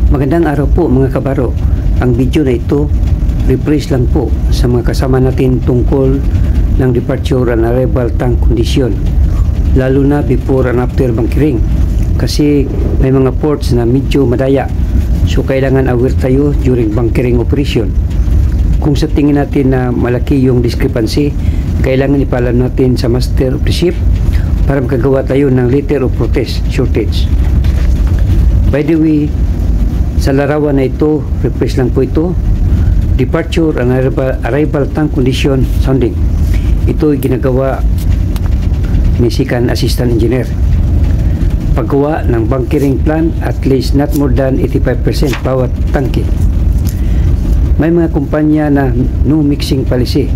Magandang araw po mga kabaro. Ang video na ito, refresh lang po sa mga kasama natin tungkol ng departure and arrival tank condition, lalo na before and after bunkering, kasi may mga ports na medyo madaya, so kailangan aware tayo during bunkering operation. Kung sa tingin natin na malaki yung discrepancy, kailangan ipalam natin sa master of the ship para makagawa tayo ng letter of protest shortage. By the way, sa larawan na ito, refresh lang po ito, departure and arrival tank condition sounding. Ito ay ginagawa ni Second Assistant Engineer. Paggawa ng bunkering plan, at least not more than 85% bawat tangke. May mga kumpanya na no mixing policy.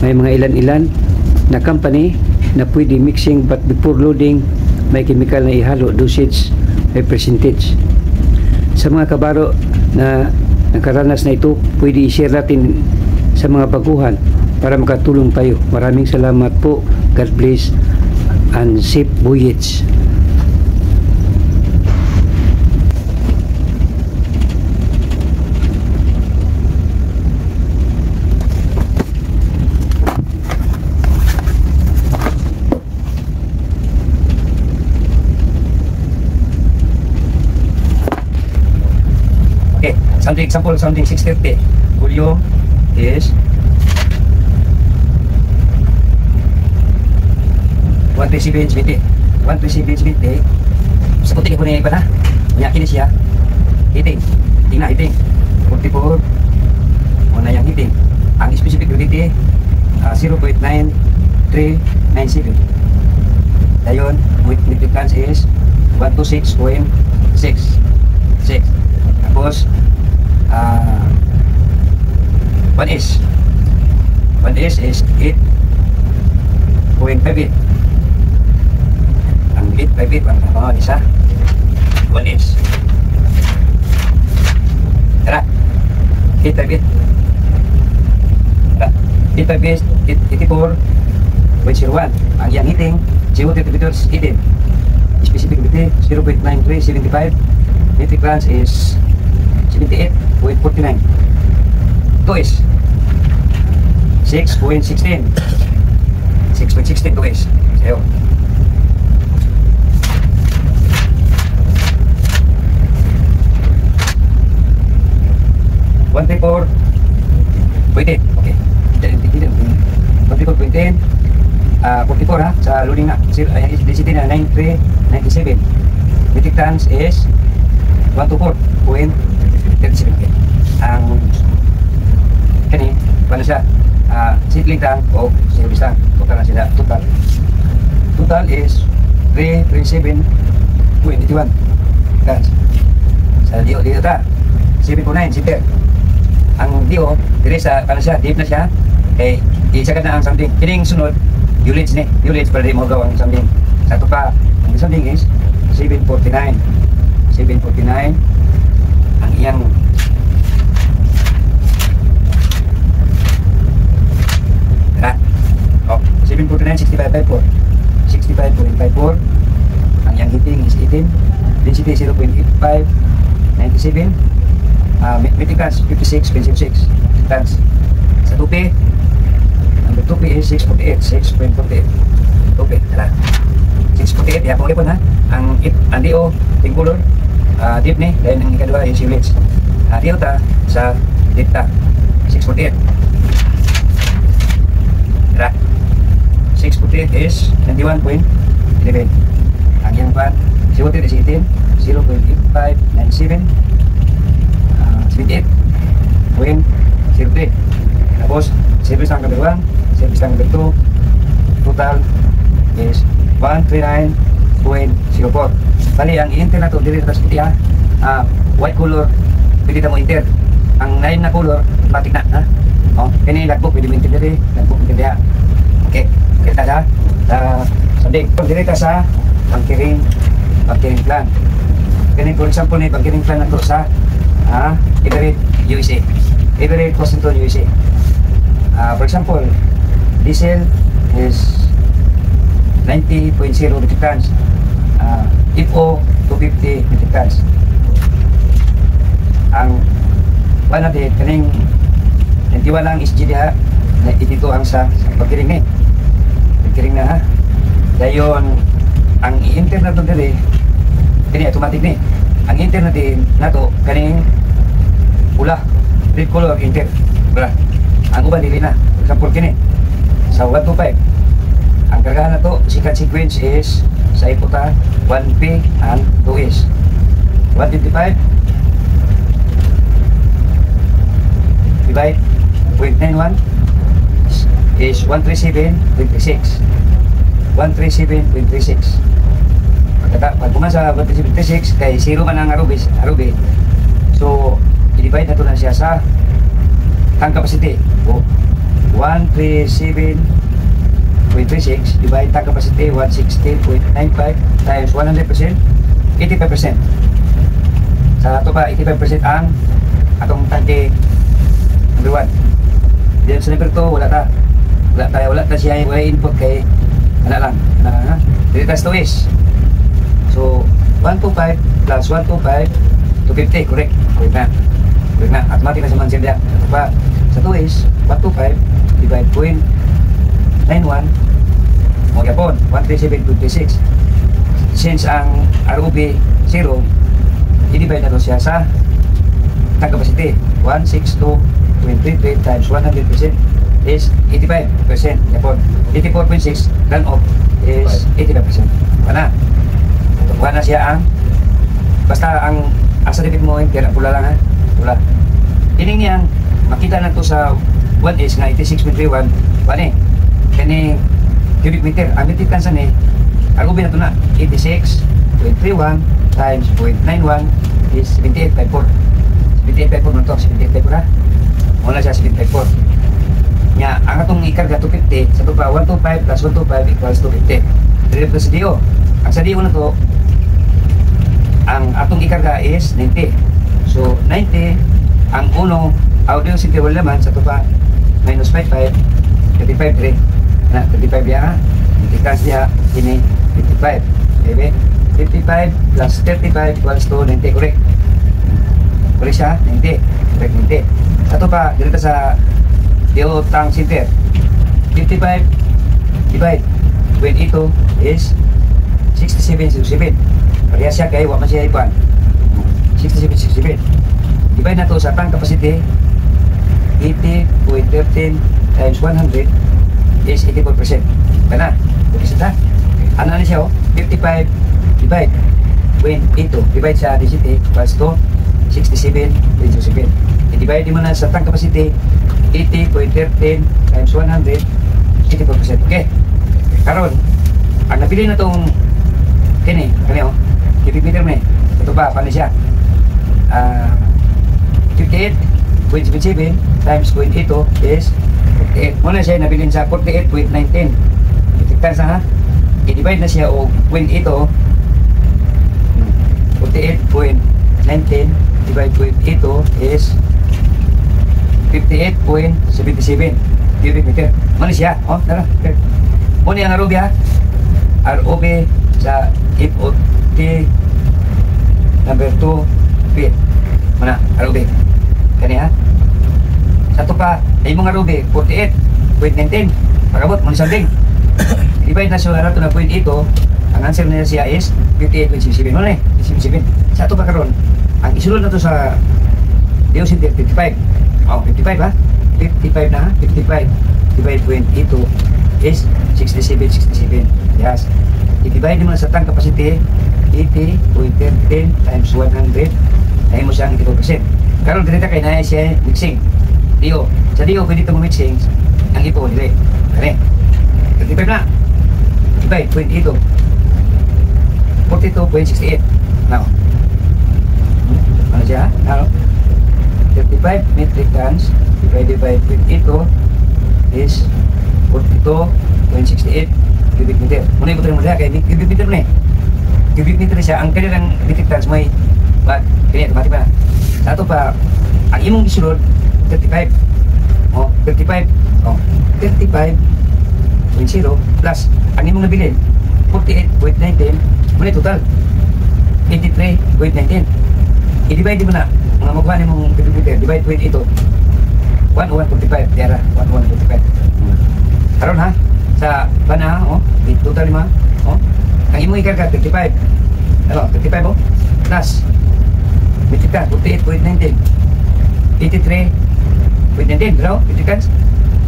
May mga ilan-ilan na company na pwede mixing, but before loading, may chemical na ihalo, dosage, may percentage. Sa mga kabaro na nakaranas na ito, pwede i-share natin sa mga baguhan para makatulong tayo. Maraming salamat po. God bless and safe voyage. Sounding example, sounding 630. Volume is 127 127 sa puti ko na iba na. Yakin siya. Hitting. Hitting na hitting. 44. Muna yung hitting. Ang specific humidity 0.9397. Dayon, metric tons is 126.66. Tapos 1S is 8.58. Ang 8.58 ang mga isa 1S. Tara, 8.58 84.01. Ang yang hitting CO2 temperatures 18. Specific humidity 0.9375. Metric tons is 78.49. 2S 6.16. 6.16 2S. Sayo. One three four. Okay. 134.10. 44 ha sa loading na. Density na 9397. Metric tons is 124.37. Ang kani paano siya seedling tank o service tank, total na sila. Total is 327.81 tons. Sa DO ta 7.9 seater. Ang DO dire sa paano siya, deep na siya, isagad na ang something. Kining sunod units ni units para di mo gawa ang something. Sa to pa ang something is 749 ang iyang ha 749 65.54 ang iyang heating is 18. Density 0.85 97. Metric tons 56.06 tons. Sa tupi, ang tupi is 6.48 tupi. Tara 6.48 ya, pang ha. Ang DO ting color deep ni, then ang ikadua is units. DO ta sa deep ta 6.48. Tara 6.48 is 91.11. Ang yang pan CO2 is 18 0.8597 78.03. Tapos service tank number 1, service tank number 2, total is 139.04. Bali, ang i-enter na ito, dito sa puti ha. White color, pwede na mo enter. Ang 9 na color, matik na. Kini lagbook, pwede mo enter dito. Lagbook, enter diha. Okay, kita ha. Sandig. Dito sa bunkering plan. Kini, for example, ni bunkering plan na ito sa Everett, USA. Everett, Washington, USA. For example, diesel is 90.0 metric tons. FO 250 metric tons. Ang wala natin kaning nentiwala ang SG diha na itito ang sa pagkiring ni. Pagkiring na ha. Dayon ang i-enter na to diri kini automatic ni. Ang enter na din nato kaning pula, red color enter. Wala. Ang uban dili na. For example kini sa 125 ang kargahan na to, second sequence is sa iputa 1P and 2S. 155 divide 0.91 is 137.36. 137.36. Pag pumasa 137.36 kay 0 man ang arubi. So i-divide na to na siya sa tank capacity. 137.36 divide tank capacity 160.95 times 100%, 85%. Sa ito pa 85% ang atong tangke number 1. Diyan sa number 2 wala ta siya wala input kay ana lang na dili tas 2S. So 125 plus 125 250 correct na automatic na sa man siya. Pa sa 2S 125 divide 0.91 mo gyapon 137.26. Since ang ROB 0 i-divide na to siya sa tank capacity 162.33 times 100% is 85%. Yapon 84.6 run off is 85%. Wala siya ang basta ang asa dipit mo kaya pula lang ha. Pula. Ining niyang makita na to sa 1S nga 86.31 bani kani cubic meter. Ang metric tons ni ROB na to na 86.31 times 0.91 is 78.54. 78.54 man to. 78.54 ha. Muna siya 78.54. Nya ang atong ikarga 250 sa to pa 125 plus 125 equals 250. Dire sa DO. Ang sa DO na to ang atong ikarga is 90. So 90 ang uno audio city wala naman sa to pa minus 55 35 dire na 35 ya ha. Ikas dia ini 55. Ebe 55 plus 35 equals to 90 correct. Correct siya 90. Correct 90. Sa to pa dito sa DO tank center 55 divide 22 is 67.07. Pareha siya kay wa man siya iban 67.67. Divide na to sa tank capacity 80.13 times 100 is 84%. Kana kasi ta ano ni siya 55 divide 22 divide sa density equals to 67.07. I-divide mo na sa tank capacity 80.13 times 100 84%. Okay. Karon ang napili na tong kani oh cubic meter ni ito ba paano siya 58.77 times 0.82 is 48. Muna siya nabilin sa 48.19 itiktan sa ha i-divide na siya o 0.82 48.19 divide 0.82 is 58.77 cubic meter. Muna siya tara muna yung ROB ha. ROB sa FOT number 2 feet. Mana ROB kani ha. Sa to pa ay mga ROB 48.19 pagabot mo sanding. Divide na siya nato na 0.8 ang answer niya siya is 58.67 mo na 67. Sa to pa karon ang isulod na to sa DO Center 55. 55 ha. 55 na ha. 55 divide 0.82 is 67. Yes. I-divide mo na sa tank capacity 80.13 times 100 ay mo siyang 82%. Karon dito kay na siya mixing. DO. Sa DO pwede ito mo mixing ang ipo dire. Kani. 35 na. Divide 0.82 42.68. Now. Ano siya? Now. 35 metric tons divided by 0.82 is 42.68 cubic meter. Muna ikutin mo siya kaya cubic meter na cubic meter siya. Ang kanilang metric tons may kanya automatic pa na. Sa ito pa ang imong isulod 35 35 Oh, 35.0 plus ang imong nabilin 48.19 muna total 83.19. I-divide mo na mga magkuhan ni mong kilometer, divide with ito 101.45 tiyara 101.45 karon ha sa bana oh di total lima oh ang imong ikarga 35 ano 35 oh plus bitika 48.19 83.19 bro bitika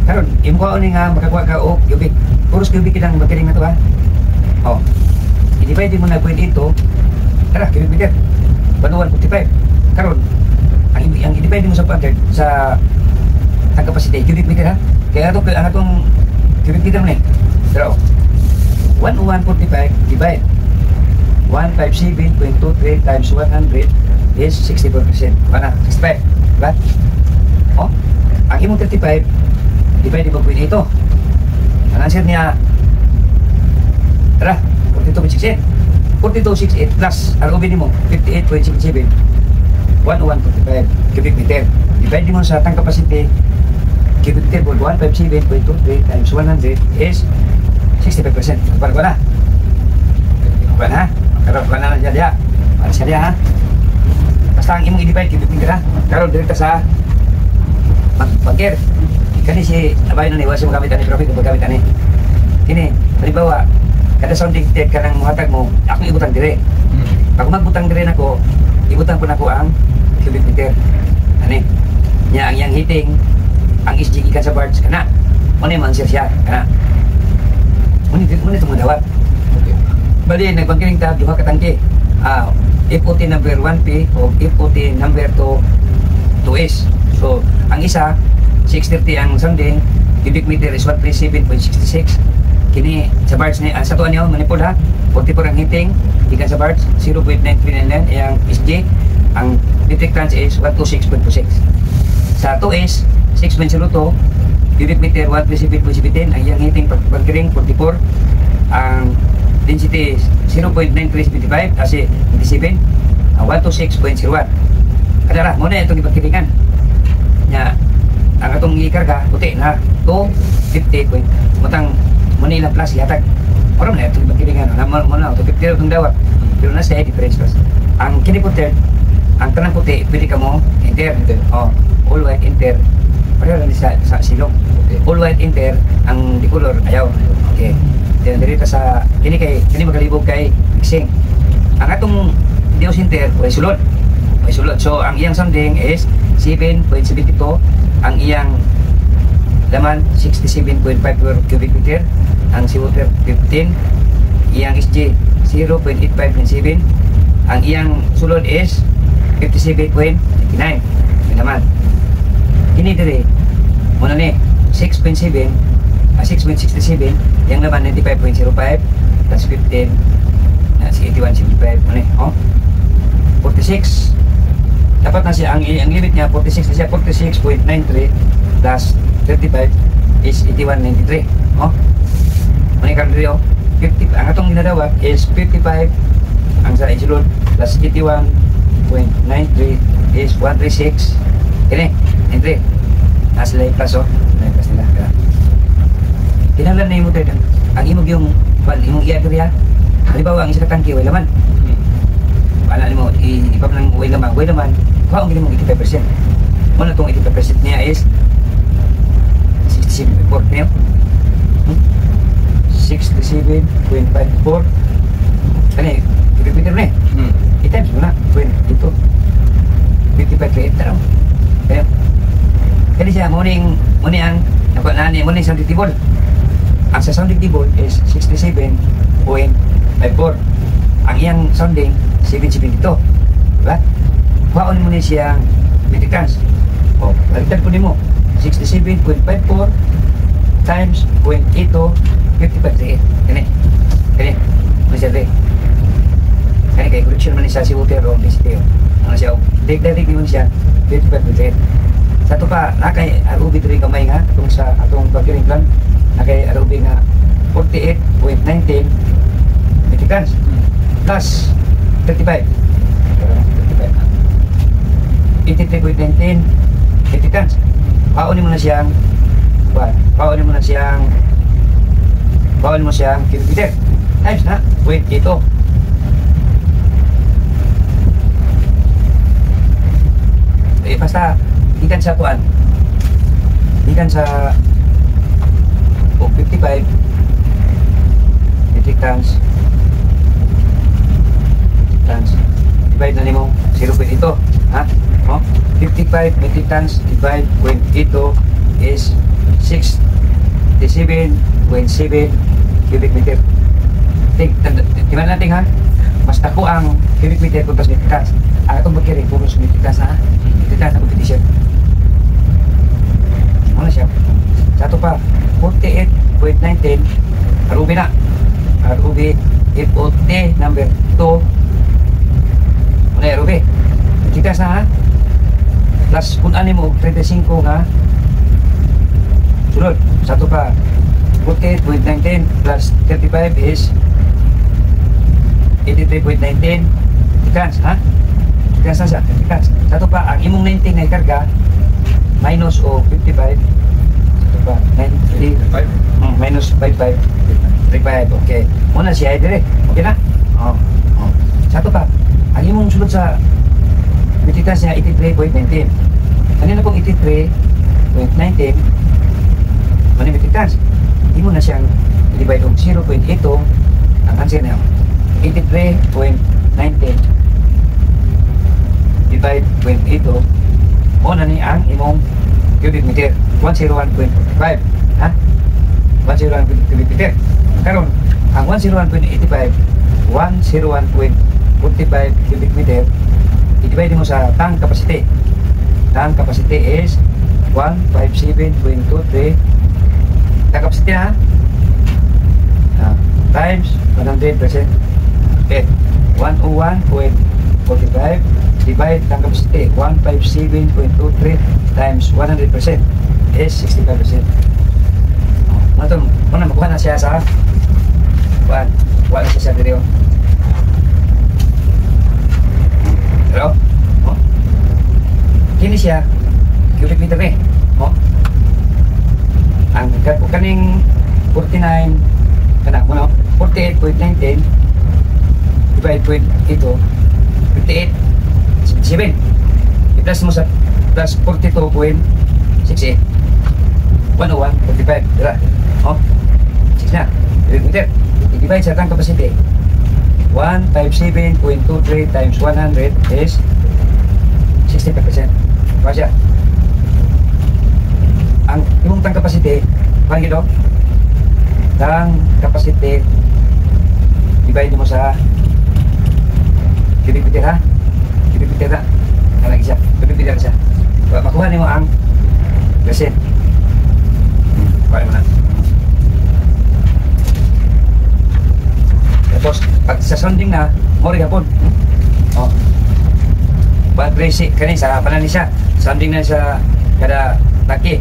karon imo ko ni nga makakuha ka og cubic puros cubic kinang magaling na to ha oh i-divide mo na with ito tara kilometer 101.45 karon ang i-divide mo sa pattern sa ang capacity cubic meter ha kaya ito ang atong cubic meter mo pero 101.45 divide 157.23 times 100 is 64%. Mana? 65. Diba? Oh, ang imong 35 divide mo po ito. Ang answer niya tara, 42.68 42.68 plus ROB mo 58.67 101.45 cubic meter. Divide mo sa tank capacity cubic meter po 157.23 times 100 is 65%. Para ko na. Para ha? Para na siya dia. Para siya dia ha. Basta ang imong i-divide cubic meter ha. Karon direkta sa pagkir. Kani si abay na ni wala mo gamit ani profit kung gamit ani. Kini, halimbawa, kada sounding tech ka nang muhatag mo, ako ibutang dire. Pag magbutang dire nako, ibutang po nako ang cubic meter. Ani? Nya ang yang heating, ang SG gikan sa barge kana. Muna man siya kana. Muna itong madawat. Bali, nagbangkiring ta, duha ka tangke. FOT number 1P o FOT number 2S. So, ang isa, 630 ang sounding, cubic meter is 137.66. Kini sa barge ni sa tuan niyo manipod ha. 44 ang heating, gikan sa barge 0.939 ang SG. Ang metric tons is 126.26. Sa 2S 6.02 cubic meter 137.17 ang iyang heating pagkiring 44. Ang density is 0.9375 kasi 27 126.01. Kadara mo na itong ipagkiringan nya ang atong ikarga puti na 250 mutang muna ilang plus yatag oram na itong ipagkiringan mo na 250 itong dawat pero na sa difference plus ang kiniputer ang tanang puti pwede ka mo enter oh all white enter pareho lang sa silong all white enter ang di color ayaw okay then dito sa kini magalibog kay mixing ang atong dios enter way sulod so ang iyang sounding is 7.72 ang iyang laman 67.5 cubic meter ang seawater 15 iyang SG 0.8597 ang iyang sulod is 57.89 naman ini dire muna ni 6.7 6.67 yang laman 95.05 plus 15 na si 81.75 muna oh 46 dapat na siya ang limit niya 46 na siya 46.93 plus 35 is 81.93 oh muna ka rin 50 ang atong ginadawat is 55 ang sa isulod plus 81.93 is 136 kini 93 nasa lay plus oh lay plus nila kinahanglan na yung motor ang imog yung imong iya-iya halimbawa ang isa ka tangke way laman wala mo ipap ng way laman kaong gini mong 85%. Muna itong 85% niya is 67.4 niya 67.54 kani repeater na i-times mo na ito 55.8 taraw kani siya muning ang muning sounding table ang sa sounding table is 67.54 ang iyang sounding 772 diba? Kuhaon mo niya siyang metric tons. O, baliktad po mo 67.54 times 0.82 55.38 kani masya kani kay correction man niya sa seawater o density ano siya dig mo siya 55.38 sa ito pa nakay ROB rin kamay nga itong sa atong pagkiring plan nakay ROB nga 48.19 metric tons plus 35 83.19 metric tons. Paunin mo na siyang Bawal mo siyang cubic meter times na 0.82. Basta ikan sa kuan, ikan sa 55 metric tons divide na nimo 0.8, ha? 55 metric tons divide 0.8 is 67.7 cubic meter. Tingnan natin, ha? Mas dako ang cubic meter kung tas metric tons. Atong magkiri puros metric tons, ha? Metric tons na competition. Ano siya? Sa ito pa 48.19 ROV na. ROV FOT number 2. Ano yung ROV? Metric tons na, ha? Plus kung ano mo 35 nga sunod. Sa ito pa 48.19 plus 35 is 83.19 tons, ha? Tons na siya, tons. Sa ito pa, ang imong 19 na ikarga minus o 55. Sa ito pa, 90 minus 55 35, okay. Muna siya ay dire, okay na? Sa ito pa, ang imong sulod sa tons niya 83.19. Kanina pong 83.19 mani metric tons. Hindi mo na siyang i-divide og 0.8. Ang answer na 83.19 divide 0.8 o na ni ang imong cubic meter 101.5, ha? 101 cubic meter. Karon ang 101.85 101.45 cubic meter i-divide mo sa tank capacity. Tank capacity is 157.23 tank capacity, ha? Times 100%. Okay, 101.45 divide tank capacity 157.23 times 100% is 65%. Muna makuha na siya sa wala siya sa video. Pero kini siya cubic meter ni, ang kaning 49 kana mo 48.19 divide 0.8 58 7 i-plus mo sa plus 42.68 101.45 dira, 6 na cubic meter. I-divide sa tank capacity 157.23 times 100 is 65%. Diba siya? Ang imong tank capacity, paano gito? Tank capacity divide mo sa cubic meter, ha? Cubic meter na. Kalagi siya. Cubic meter siya. Makuha mo ang percent. Kuha mo na. Tapos, pag sa sounding na, mori ka po. Base kanin sa panan ni siya. Sounding na sa kada laki.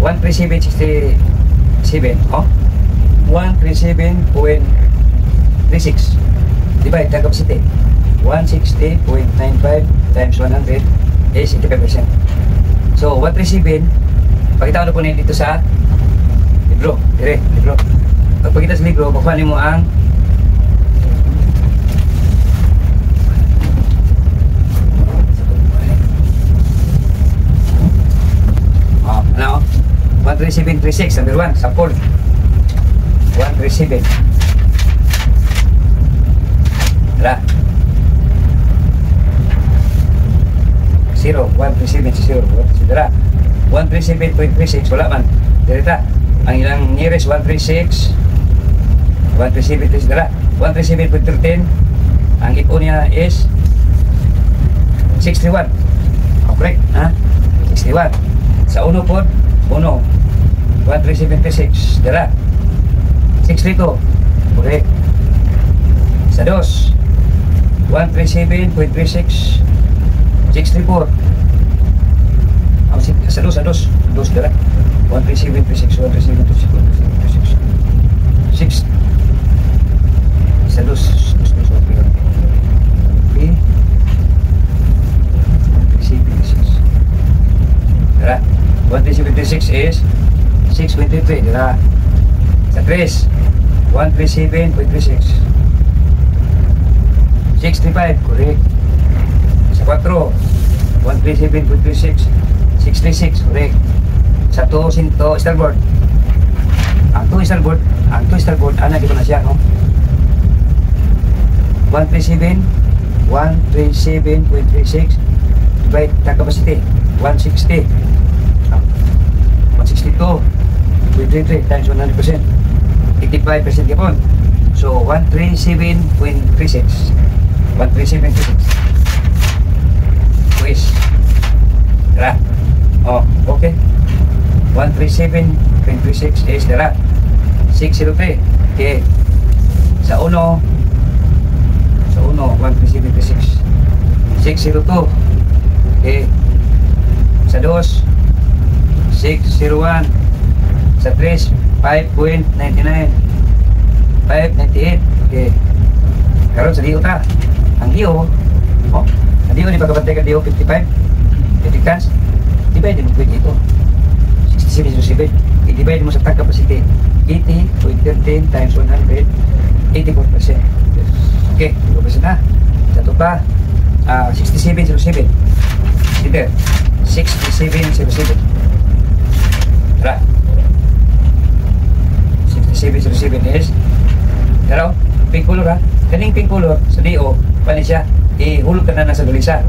137.67. 137.36 divide the capacity 160.95 times 100 is 85%. So 137 pakita ko na dito sa libro. Libro. Pag pakita sa libro, kukuha mo ang ano? 13736 number 1 sample 137 wala 0 137 wala 137.36 wala man direta ang ilang nearest 136 137 wala 137.13 ang ipo niya is 61 correct, ha? 61 sa uno po 1 137.36 dira 62 correct sa 2 137.36 634 sa 2 dira 137.36 137.36 6 sa 2 dira 137.36 is 6.33, dira. Sa 3, 137.36. 65, correct. Sa 4, 137.36. 636, correct. Sa 2, starboard. Ang 2 starboard, ana gito na siya, no? 137.36 divide the capacity 160 162.33 times 100%, 85% yapon. So 137.36 quiz dara. Oh, okay. 137.36 is dara 603. Okay. Sa 1 137.36 602. Okay. Sa 2 601. Sa 3 5.99 598. Okay. Karon sa DO ta. Ang DO, oh, ang DO ni pagkabantay ka DO 55 tans. Divide mo pwede ito 67.07. I-divide mo sa tank capacity 80.13 times 100, 84%. Okay, 2% na. Sa ito pa 67.07. Dito 67.07. Tara. 67.07 is daraw, pink color ha. Kaning pink color sa DO, paano siya? Ihulog ka na nasa dulisa.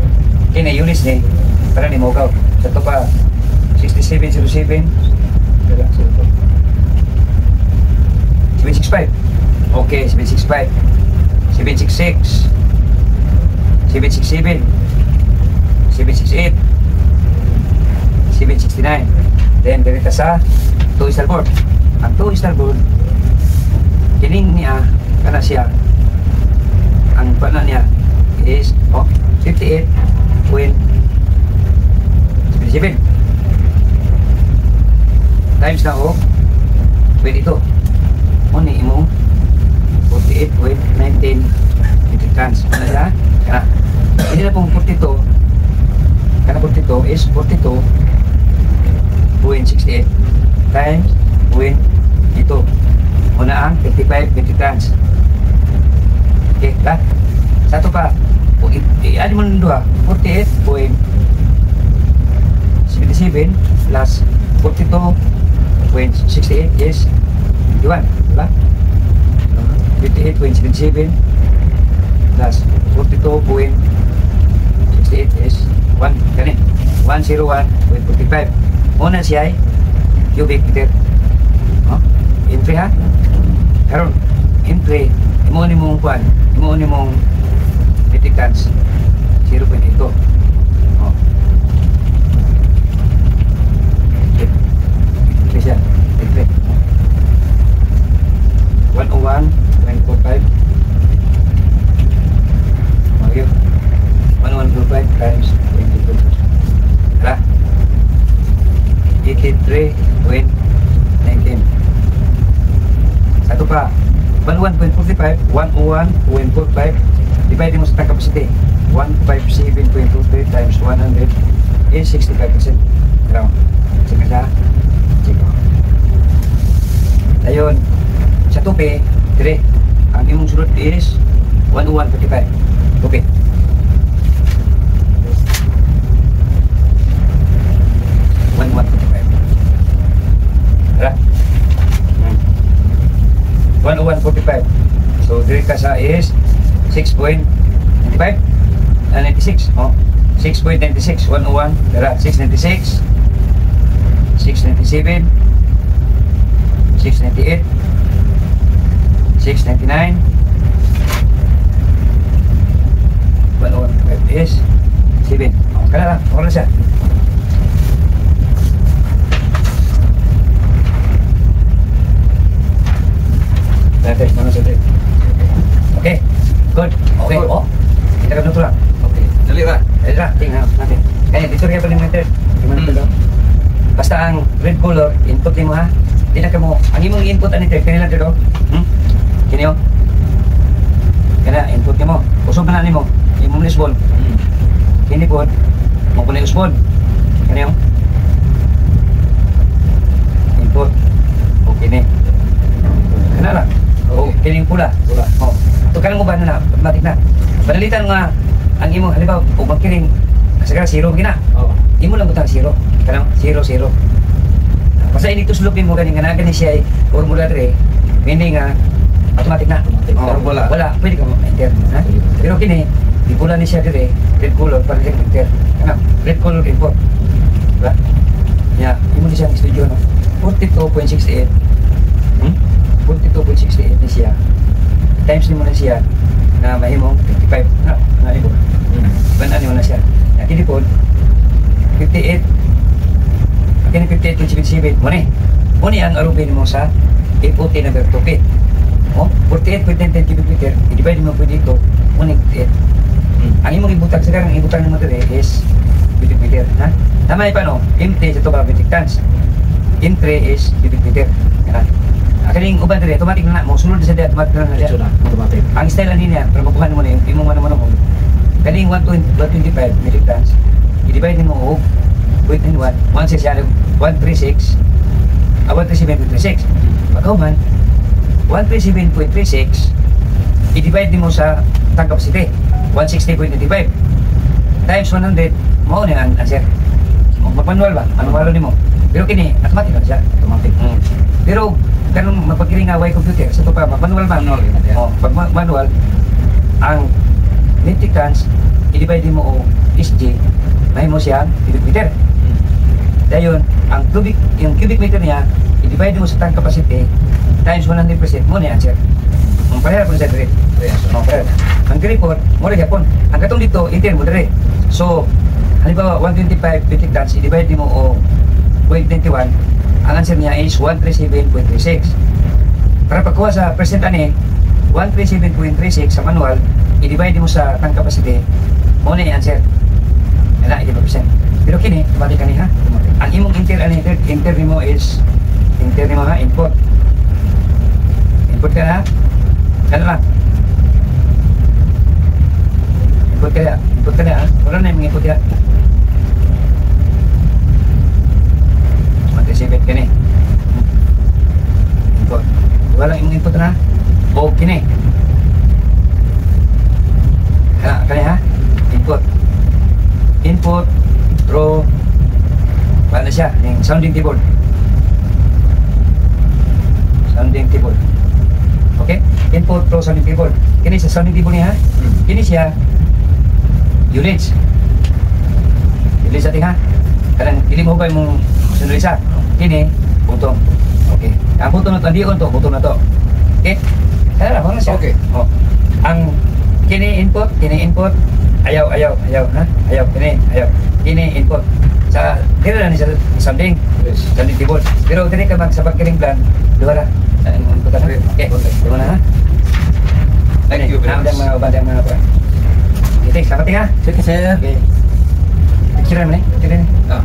Kina units ni para ni Mogaw. Sa ito pa 67.07. 765. Okay, 765. 766. 767. 768. 769. Then direta sa 2 starboard. Ang 2 starboard kining niya kana siya ang pana niya is 58.77 times na pwede ito muni imong 48.19 tons ano siya kana hindi na pong 42 kana 42 is 42.68 times ito una ang 55 tons. Okay ba? Sa ito pa i-add mo ng 48.77 plus 42.68 is 21, diba? 58.77 plus 42.68 is 1 kani 101.45. Una siya ay cubic meter. Entry ha? Karon entry imo ni mong kuan, imo ni mong tans 0.8. Oh. Entry siya. Entry 101.45. Okay. 101.45 times 22. Hala. 83.19. Satu pa 101.45 101.45 divide mo sa tank capacity 157.23 times 100 is 65%. Ground. Sige sa sige. Ayun sa tupi dire ang imong sulod is 101.45 tupi. Tara. 101.45. So dire ka sa is 6.95 96. Oh. 6.96 101. Tara 696 697 698 699 101.5 is 7. Oh, kana lang. Oras siya. Okay, good. Okay, oh, kita kan lang. Okay, dali ba? Dali ba? Tingnan natin. Kaya dito rin pa ng meter. Basta ang red color, input mo ha. Hindi na ka mo. Ang imong input ano ito? Kaya lang ito. Kini o. Kaya input mo. Usog na ni mo. Imong lisbon. Kini po. Mo po na usbon. Kaya o. input. Okay ni. Kana lang. Oh, kining pula. Oh. To kanang uban na automatic na. Panalitan nga ang imo halimbawa ug magkiring kasagaran zero gina. Oh. Imo lang butang zero. Kanang 0 0. Basta ini tuslupin mo gani nga na gani siya formula dire. Meaning nga automatic na. Pero wala. Pwede ka ma-enter. Ha? Pero kini di pula ni siya dire, red color para siya enter. Kana red color input. Diba? Ya, imo ni siya ang studio no. 42.68. 42.68 ni siya. Times ni mo na siya na mahimong 55 na ibo. Banan mo na siya. Ya, kini po 58. Kini 58.77 mo ni. Mo ni ang arubin mo sa FOT number 2K. Oh, 48.10 cubic meter. I-divide mo po dito. Mo ni 58. Ang imong ibutang sekarang ibutang mo dire is cubic meter, ha? Tama pa no? MT sa to ba metric tons. M3 is cubic meter. Ha? Akaling uban dire automatic na mo sulod sa dia automatic na dia. Automatic. Ang style ani niya, pero makuha mo na yung imong ano mo. Kaling 125 metric tons. I-divide mo og 0.91 136 137.36. Pagkaw man 137.36 i-divide mo sa tank capacity 160.25 times 100 mao ni ang answer. Magmanual ba? Manual nimo. Pero kini automatic na siya, automatic. Pero kanang mapagkiring away computer sa to pa manual ba? Manual yun na. Oh, pag manual ang metric tons i-divide mo o SG mahimo siya cubic meter. Dayon ang yung cubic meter niya i-divide mo sa tank capacity times 100% mo ni answer. Ang pareha po sa dire. Oh, pareha. Ang report mo rin yapon. Ang katong dito enter mo dire. So halimbawa 125 metric tons i-divide mo o 0.21 ang answer niya is 137.36. Para pagkuha sa percent ani 137.36 sa manual i-divide mo sa tank capacity mo ni answer. Ala 80%. Pero kini balik kani ha. Ang imong enter ani enter nimo is enter nimo ha input. Input ka na. Ano lang? Input ka na. Input ka na ha. Wala na yung input ka. Mag-receive ka na. Input. Wala yung input na. O kini. Kani ha. Input. Input. Through. Paano siya? Yung sounding keyboard. Sounding keyboard. Okay? Input through sounding keyboard. Kini sa sounding keyboard niya ha? Kini siya units. Units ating ha? Karang ili mo ba mong sunod isa? Kini, butong. Okay. Ang butong na to, hindi to, butong na to. Okay? Kaya na, siya. Okay. Oh. Ang kini input, ayaw, ha? Ayaw, kini input. Sa dito na ni sa sounding keyboard. Pero dili ka mag sa pagkiring plan, duha ra. Input na. Okay. Dito na ha. Thank you very much. Bandang mga pa. Okay, salamat ha. Sige sir. Okay. Picture mo ni? Picture ni. Ah.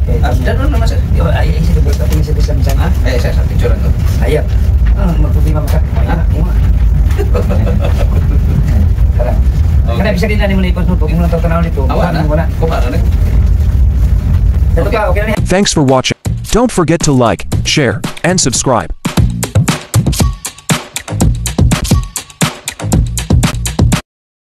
Okay. Dano naman sir. Ay, sige ba tapos sa bisang bisang. Ah, sir, sa picture to. Ayaw. Magputi maka. Imo. Tara. Kana bisa din na nimo ni konsulto, imo na taw tanaw nito. Awa na. Kuha na. Ito ka, okay na ni. Thanks for watching. Don't forget to like, share, and subscribe.